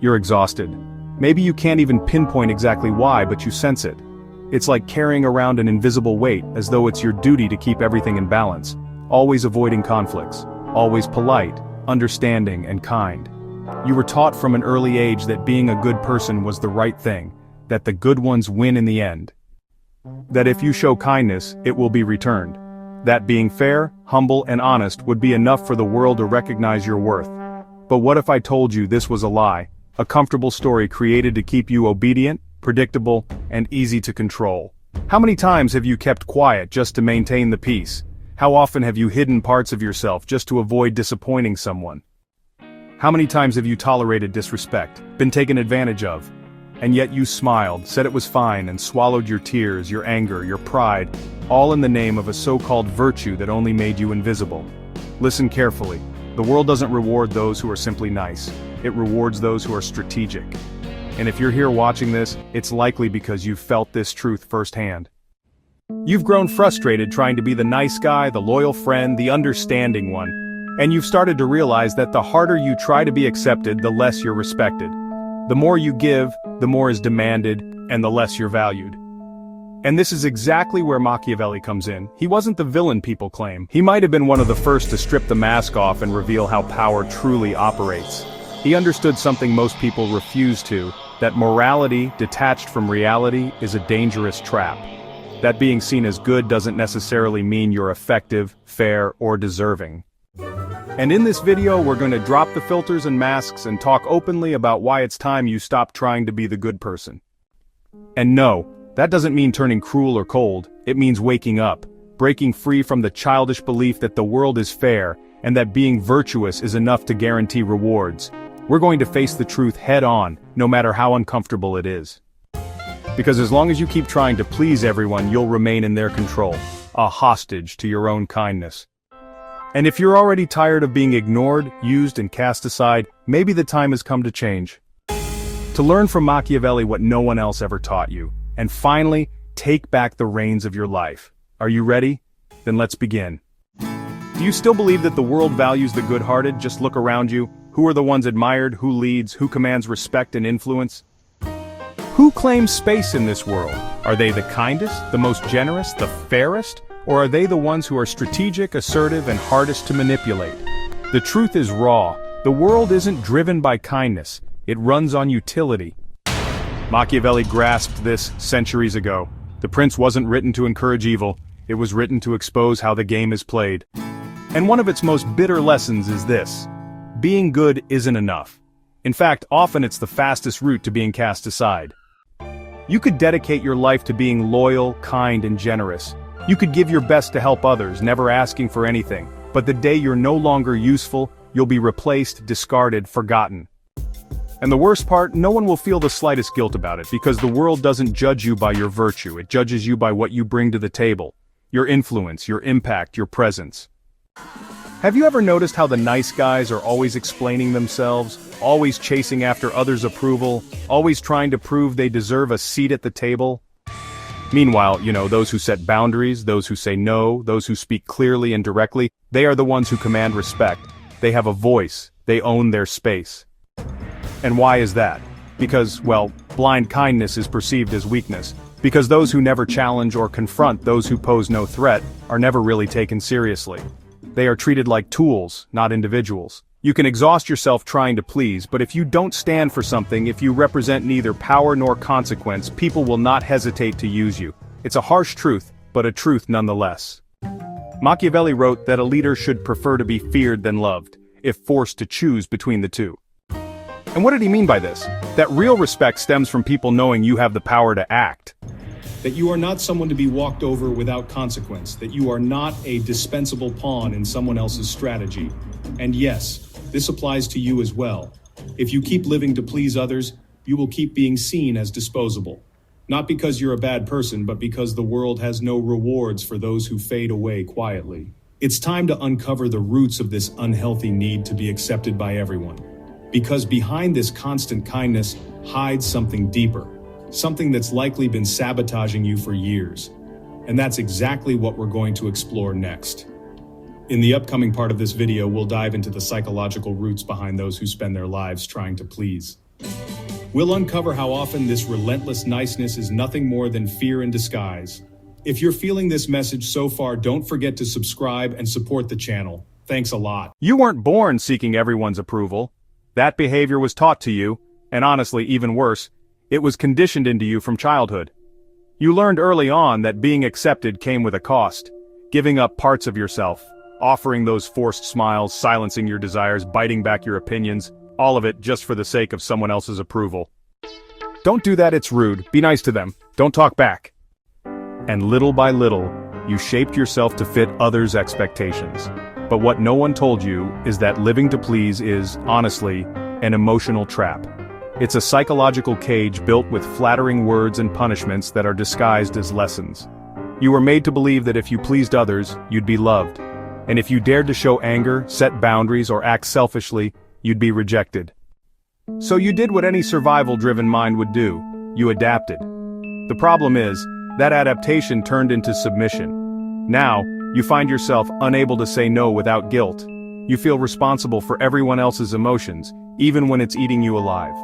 you're exhausted. Maybe you can't even pinpoint exactly why, but you sense it. It's like carrying around an invisible weight, as though it's your duty to keep everything in balance, always avoiding conflicts, always polite, understanding, and kind. You were taught from an early age that being a good person was the right thing, that the good ones win in the end. That if you show kindness, it will be returned. That being fair, humble, and honest would be enough for the world to recognize your worth. But what if I told you this was a lie, a comfortable story created to keep you obedient, predictable, and easy to control? How many times have you kept quiet just to maintain the peace? How often have you hidden parts of yourself just to avoid disappointing someone? How many times have you tolerated disrespect, been taken advantage of? And yet you smiled, said it was fine, and swallowed your tears, your anger, your pride, all in the name of a so-called virtue that only made you invisible. Listen carefully. The world doesn't reward those who are simply nice. It rewards those who are strategic. And if you're here watching this, it's likely because you've felt this truth firsthand. You've grown frustrated trying to be the nice guy, the loyal friend, the understanding one. And you've started to realize that the harder you try to be accepted, the less you're respected. The more you give, the more is demanded, and the less you're valued. And this is exactly where Machiavelli comes in. He wasn't the villain people claim. He might have been one of the first to strip the mask off and reveal how power truly operates. He understood something most people refuse to, that morality, detached from reality, is a dangerous trap. That being seen as good doesn't necessarily mean you're effective, fair, or deserving. And in this video, we're going to drop the filters and masks and talk openly about why it's time you stop trying to be the good person. And no, that doesn't mean turning cruel or cold. It means waking up, breaking free from the childish belief that the world is fair and that being virtuous is enough to guarantee rewards. We're going to face the truth head on, no matter how uncomfortable it is. Because as long as you keep trying to please everyone, you'll remain in their control, a hostage to your own kindness. And if you're already tired of being ignored, used, and cast aside, maybe the time has come to change. To learn from Machiavelli what no one else ever taught you, and finally, take back the reins of your life. Are you ready? Then let's begin. Do you still believe that the world values the good-hearted? Just look around you. Who are the ones admired? Who leads? Who commands respect and influence? Who claims space in this world? Are they the kindest, the most generous, the fairest? Or are they the ones who are strategic, assertive, and hardest to manipulate? The truth is raw. The world isn't driven by kindness. It runs on utility. Machiavelli grasped this centuries ago. The Prince wasn't written to encourage evil. It was written to expose how the game is played. And one of its most bitter lessons is this: being good isn't enough. In fact, often it's the fastest route to being cast aside. You could dedicate your life to being loyal, kind, and generous. You could give your best to help others, never asking for anything, but the day you're no longer useful, you'll be replaced, discarded, forgotten. And the worst part, no one will feel the slightest guilt about it, because the world doesn't judge you by your virtue, it judges you by what you bring to the table. Your influence, your impact, your presence. Have you ever noticed how the nice guys are always explaining themselves, always chasing after others' approval, always trying to prove they deserve a seat at the table? Meanwhile, those who set boundaries, those who say no, those who speak clearly and directly, they are the ones who command respect. They have a voice, they own their space. And why is that? Because, blind kindness is perceived as weakness. Because those who never challenge or confront those who pose no threat are never really taken seriously. They are treated like tools, not individuals. You can exhaust yourself trying to please, but if you don't stand for something, if you represent neither power nor consequence, people will not hesitate to use you. It's a harsh truth, but a truth nonetheless. Machiavelli wrote that a leader should prefer to be feared than loved, if forced to choose between the two. And what did he mean by this? That real respect stems from people knowing you have the power to act. That you are not someone to be walked over without consequence, that you are not a dispensable pawn in someone else's strategy. And yes, this applies to you as well. If you keep living to please others, you will keep being seen as disposable. Not because you're a bad person, but because the world has no rewards for those who fade away quietly. It's time to uncover the roots of this unhealthy need to be accepted by everyone. Because behind this constant kindness hides something deeper. Something that's likely been sabotaging you for years. And that's exactly what we're going to explore next. In the upcoming part of this video, we'll dive into the psychological roots behind those who spend their lives trying to please. We'll uncover how often this relentless niceness is nothing more than fear in disguise. If you're feeling this message so far, don't forget to subscribe and support the channel. Thanks a lot. You weren't born seeking everyone's approval. That behavior was taught to you, and honestly, even worse, it was conditioned into you from childhood. You learned early on that being accepted came with a cost, giving up parts of yourself, offering those forced smiles, silencing your desires, biting back your opinions, all of it just for the sake of someone else's approval. Don't do that, it's rude. Be nice to them. Don't talk back. And little by little, you shaped yourself to fit others' expectations. But what no one told you is that living to please is, honestly, an emotional trap. It's a psychological cage built with flattering words and punishments that are disguised as lessons. You were made to believe that if you pleased others, you'd be loved. And if you dared to show anger, set boundaries, or act selfishly, you'd be rejected. So you did what any survival-driven mind would do. You adapted. The problem is, that adaptation turned into submission. Now, you find yourself unable to say no without guilt. You feel responsible for everyone else's emotions, even when it's eating you alive.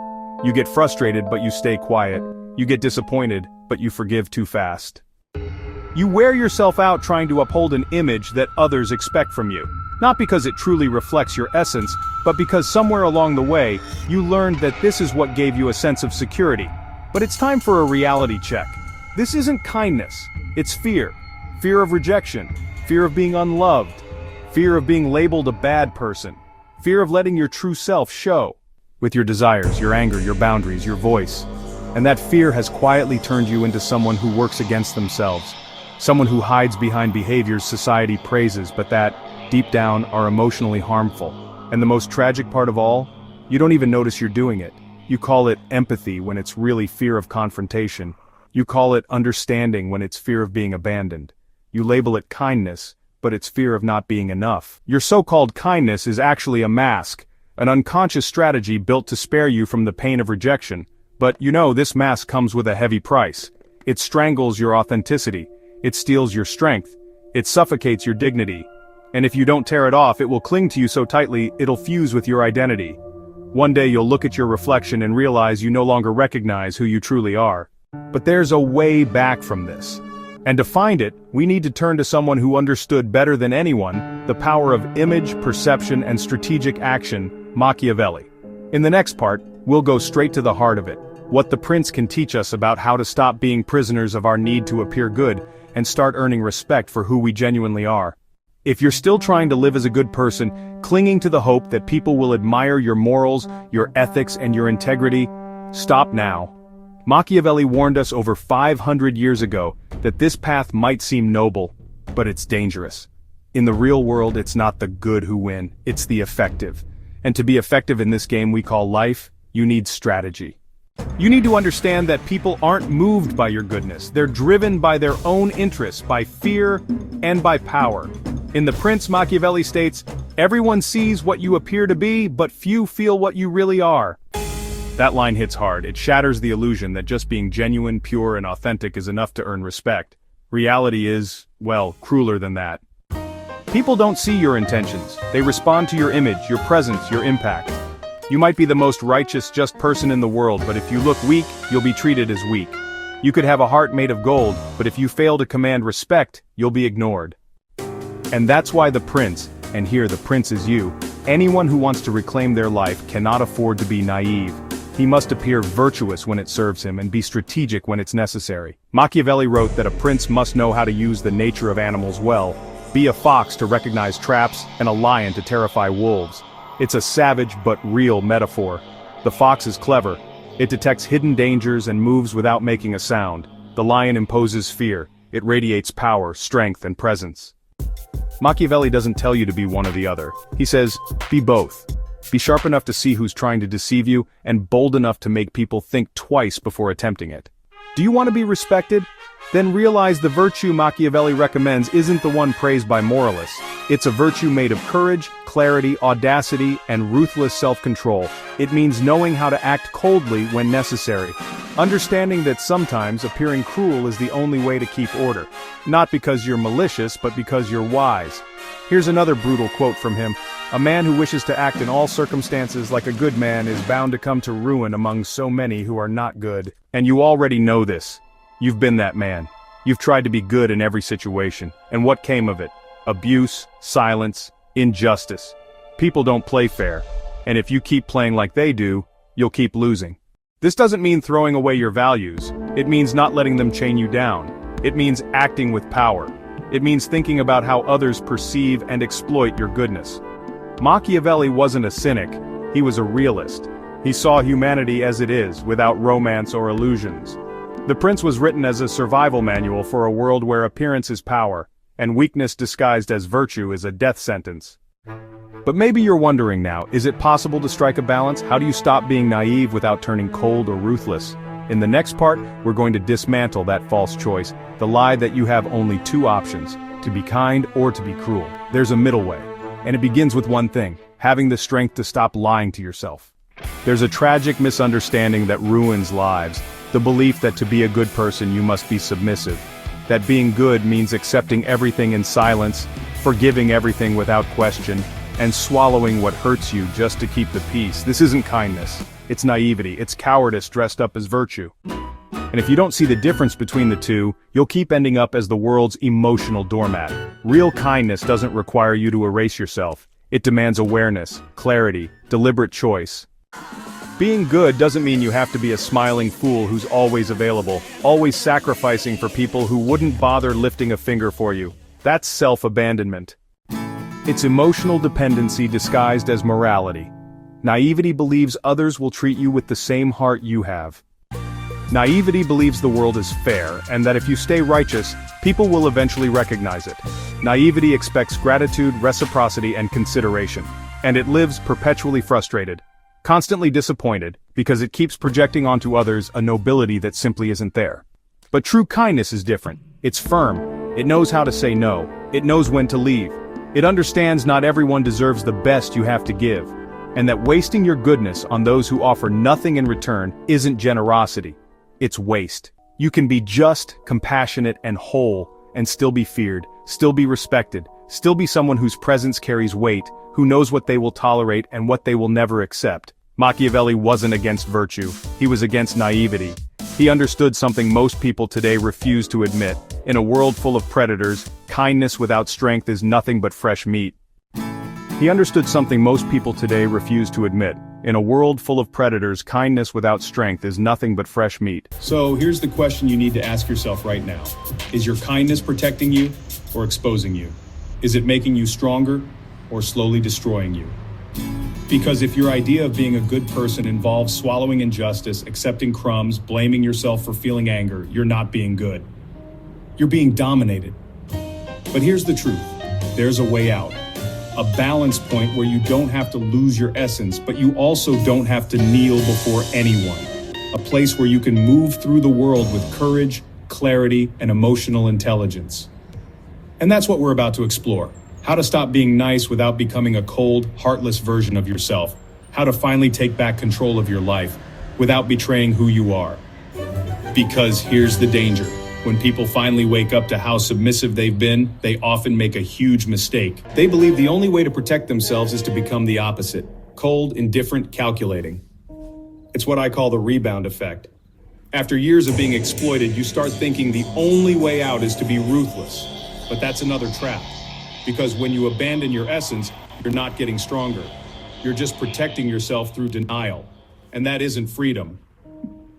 You get frustrated, but you stay quiet. You get disappointed, but you forgive too fast. You wear yourself out trying to uphold an image that others expect from you. Not because it truly reflects your essence, but because somewhere along the way, you learned that this is what gave you a sense of security. But it's time for a reality check. This isn't kindness, it's fear. Fear of rejection, fear of being unloved, fear of being labeled a bad person, fear of letting your true self show. With your desires, your anger, your boundaries, your voice. And that fear has quietly turned you into someone who works against themselves. Someone who hides behind behaviors society praises, but that, deep down, are emotionally harmful. And the most tragic part of all, you don't even notice you're doing it. You call it empathy when it's really fear of confrontation. You call it understanding when it's fear of being abandoned. You label it kindness, but it's fear of not being enough. Your so-called kindness is actually a mask, an unconscious strategy built to spare you from the pain of rejection. But you know, this mask comes with a heavy price. It strangles your authenticity. It steals your strength. It suffocates your dignity. And if you don't tear it off, it will cling to you so tightly, it'll fuse with your identity. One day you'll look at your reflection and realize you no longer recognize who you truly are. But there's a way back from this. And to find it, we need to turn to someone who understood better than anyone the power of image, perception, and strategic action, Machiavelli. In the next part, we'll go straight to the heart of it, what the prince can teach us about how to stop being prisoners of our need to appear good and start earning respect for who we genuinely are. If you're still trying to live as a good person, clinging to the hope that people will admire your morals, your ethics, and your integrity, stop now. Machiavelli warned us over 500 years ago that this path might seem noble, but it's dangerous. In the real world, it's not the good who win, it's the effective. And to be effective in this game we call life, you need strategy. You need to understand that people aren't moved by your goodness, they're driven by their own interests, by fear, and by power. In The Prince, Machiavelli states, "Everyone sees what you appear to be, but few feel what you really are." That line hits hard. It shatters the illusion that just being genuine, pure, and authentic is enough to earn respect. Reality is, well, crueler than that. People don't see your intentions. They respond to your image, your presence, your impact. You might be the most righteous, just person in the world, but if you look weak, you'll be treated as weak. You could have a heart made of gold, but if you fail to command respect, you'll be ignored. And that's why the prince, and here the prince is you, anyone who wants to reclaim their life cannot afford to be naive. He must appear virtuous when it serves him and be strategic when it's necessary. Machiavelli wrote that a prince must know how to use the nature of animals well, be a fox to recognize traps, and a lion to terrify wolves. It's a savage but real metaphor. The fox is clever. It detects hidden dangers and moves without making a sound. The lion imposes fear. It radiates power, strength, and presence. Machiavelli doesn't tell you to be one or the other. He says, be both. Be sharp enough to see who's trying to deceive you, and bold enough to make people think twice before attempting it. Do you want to be respected? Then realize the virtue Machiavelli recommends isn't the one praised by moralists. It's a virtue made of courage, clarity, audacity, and ruthless self-control. It means knowing how to act coldly when necessary. Understanding that sometimes appearing cruel is the only way to keep order. Not because you're malicious, but because you're wise. Here's another brutal quote from him. A man who wishes to act in all circumstances like a good man is bound to come to ruin among so many who are not good. And you already know this. You've been that man. You've tried to be good in every situation. And what came of it? Abuse, silence, injustice. People don't play fair. And if you keep playing like they do, you'll keep losing. This doesn't mean throwing away your values. It means not letting them chain you down. It means acting with power. It means thinking about how others perceive and exploit your goodness. Machiavelli wasn't a cynic. He was a realist. He saw humanity as it is, without romance or illusions. The Prince was written as a survival manual for a world where appearance is power, and weakness disguised as virtue is a death sentence. But maybe you're wondering now, is it possible to strike a balance? How do you stop being naive without turning cold or ruthless? In the next part, we're going to dismantle that false choice, the lie that you have only two options, to be kind or to be cruel. There's a middle way, and it begins with one thing, having the strength to stop lying to yourself. There's a tragic misunderstanding that ruins lives. The belief that to be a good person you must be submissive. That being good means accepting everything in silence, forgiving everything without question, and swallowing what hurts you just to keep the peace. This isn't kindness. It's naivety. It's cowardice dressed up as virtue. And if you don't see the difference between the two, you'll keep ending up as the world's emotional doormat. Real kindness doesn't require you to erase yourself. It demands awareness, clarity, deliberate choice. Being good doesn't mean you have to be a smiling fool who's always available, always sacrificing for people who wouldn't bother lifting a finger for you. That's self-abandonment. It's emotional dependency disguised as morality. Naivety believes others will treat you with the same heart you have. Naivety believes the world is fair, and that if you stay righteous, people will eventually recognize it. Naivety expects gratitude, reciprocity, and consideration. And it lives perpetually frustrated. Constantly disappointed, because it keeps projecting onto others a nobility that simply isn't there. But true kindness is different. It's firm. It knows how to say no. It knows when to leave. It understands not everyone deserves the best you have to give, and that wasting your goodness on those who offer nothing in return isn't generosity. It's waste. You can be just, compassionate, and whole, and still be feared, still be respected, still be someone whose presence carries weight, who knows what they will tolerate and what they will never accept. Machiavelli wasn't against virtue, he was against naivety. He understood something most people today refuse to admit. In a world full of predators, kindness without strength is nothing but fresh meat. He understood something most people today refuse to admit. In a world full of predators, kindness without strength is nothing but fresh meat. So here's the question you need to ask yourself right now. Is your kindness protecting you or exposing you? Is it making you stronger or slowly destroying you? Because if your idea of being a good person involves swallowing injustice, accepting crumbs, blaming yourself for feeling anger, you're not being good. You're being dominated. But here's the truth. There's a way out. A balance point where you don't have to lose your essence, but you also don't have to kneel before anyone. A place where you can move through the world with courage, clarity, and emotional intelligence. And that's what we're about to explore. How to stop being nice without becoming a cold, heartless version of yourself. How to finally take back control of your life without betraying who you are. Because here's the danger. When people finally wake up to how submissive they've been, they often make a huge mistake. They believe the only way to protect themselves is to become the opposite. Cold, indifferent, calculating. It's what I call the rebound effect. After years of being exploited, you start thinking the only way out is to be ruthless. But that's another trap. Because when you abandon your essence, you're not getting stronger. You're just protecting yourself through denial. And that isn't freedom.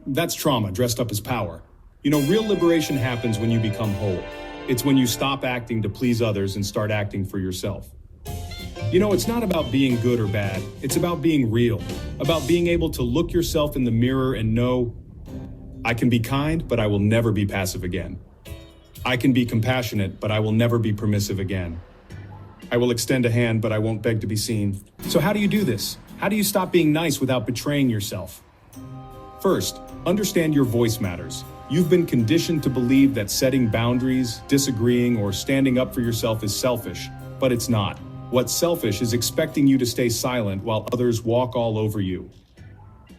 That's trauma dressed up as power. You know, real liberation happens when you become whole. It's when you stop acting to please others and start acting for yourself. You know, it's not about being good or bad. It's about being real. About being able to look yourself in the mirror and know, I can be kind, but I will never be passive again. I can be compassionate, but I will never be permissive again. I will extend a hand, but I won't beg to be seen. So how do you do this? How do you stop being nice without betraying yourself? First, understand your voice matters. You've been conditioned to believe that setting boundaries, disagreeing, or standing up for yourself is selfish, but it's not. What's selfish is expecting you to stay silent while others walk all over you.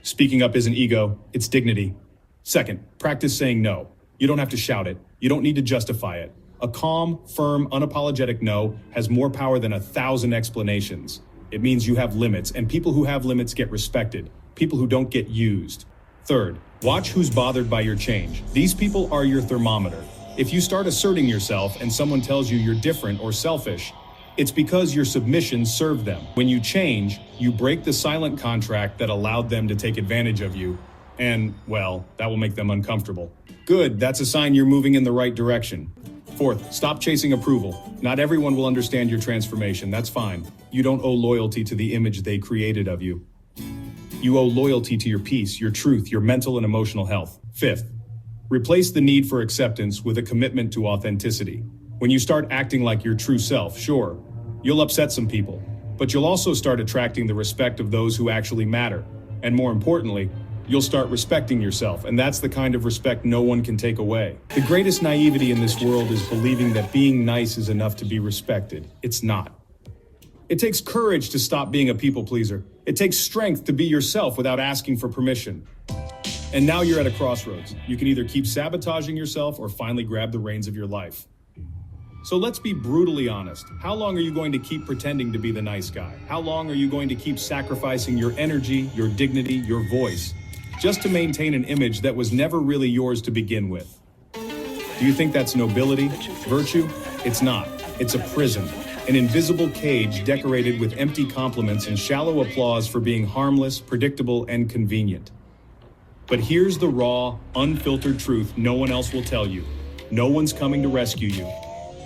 Speaking up isn't ego, it's dignity. Second, practice saying no. You don't have to shout it. You don't need to justify it. A calm, firm, unapologetic no has more power than 1,000 explanations. It means you have limits, and people who have limits get respected. People who don't get used. Third, watch who's bothered by your change. These people are your thermometer. If you start asserting yourself and someone tells you you're different or selfish, it's because your submission served them. When you change, you break the silent contract that allowed them to take advantage of you. And, well, that will make them uncomfortable. Good, that's a sign you're moving in the right direction. Fourth, stop chasing approval. Not everyone will understand your transformation, that's fine. You don't owe loyalty to the image they created of you. You owe loyalty to your peace, your truth, your mental and emotional health. Fifth, replace the need for acceptance with a commitment to authenticity. When you start acting like your true self, sure, you'll upset some people, but you'll also start attracting the respect of those who actually matter. And more importantly, you'll start respecting yourself, and that's the kind of respect no one can take away. The greatest naivety in this world is believing that being nice is enough to be respected. It's not. It takes courage to stop being a people pleaser. It takes strength to be yourself without asking for permission. And now you're at a crossroads. You can either keep sabotaging yourself or finally grab the reins of your life. So let's be brutally honest. How long are you going to keep pretending to be the nice guy? How long are you going to keep sacrificing your energy, your dignity, your voice, just to maintain an image that was never really yours to begin with? Do you think that's nobility, virtue? It's not. It's a prison, an invisible cage decorated with empty compliments and shallow applause for being harmless, predictable, and convenient. But here's the raw, unfiltered truth no one else will tell you. No one's coming to rescue you.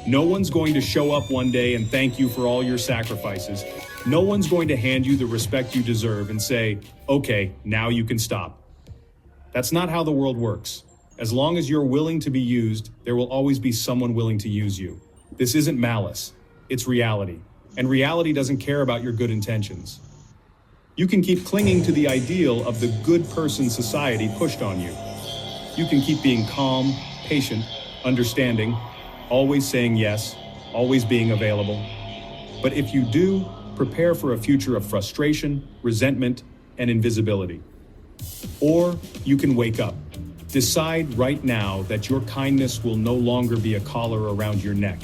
No one's going to show up one day and thank you for all your sacrifices. No one's going to hand you the respect you deserve and say, okay, now you can stop. That's not how the world works. As long as you're willing to be used, there will always be someone willing to use you. This isn't malice, it's reality. And reality doesn't care about your good intentions. You can keep clinging to the ideal of the good person society pushed on you. You can keep being calm, patient, understanding, always saying yes, always being available. But if you do, prepare for a future of frustration, resentment, and invisibility. Or you can wake up. Decide right now that your kindness will no longer be a collar around your neck,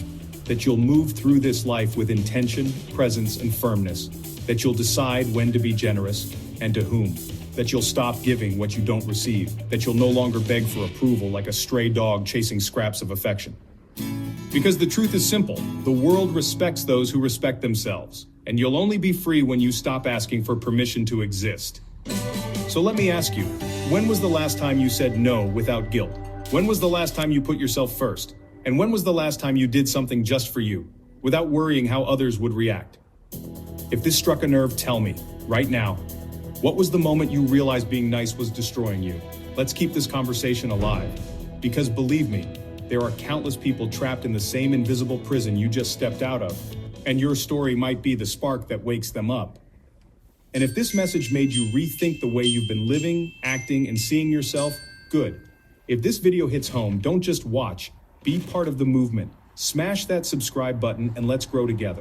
that you'll move through this life with intention, presence, and firmness, that you'll decide when to be generous and to whom, that you'll stop giving what you don't receive, that you'll no longer beg for approval like a stray dog chasing scraps of affection. Because the truth is simple, the world respects those who respect themselves, and you'll only be free when you stop asking for permission to exist. So let me ask you, when was the last time you said no without guilt? When was the last time you put yourself first? And when was the last time you did something just for you, without worrying how others would react? If this struck a nerve, tell me, right now. What was the moment you realized being nice was destroying you? Let's keep this conversation alive. Because believe me, there are countless people trapped in the same invisible prison you just stepped out of, and your story might be the spark that wakes them up. And if this message made you rethink the way you've been living, acting, and seeing yourself, good. If this video hits home, don't just watch, be part of the movement. Smash that subscribe button and let's grow together.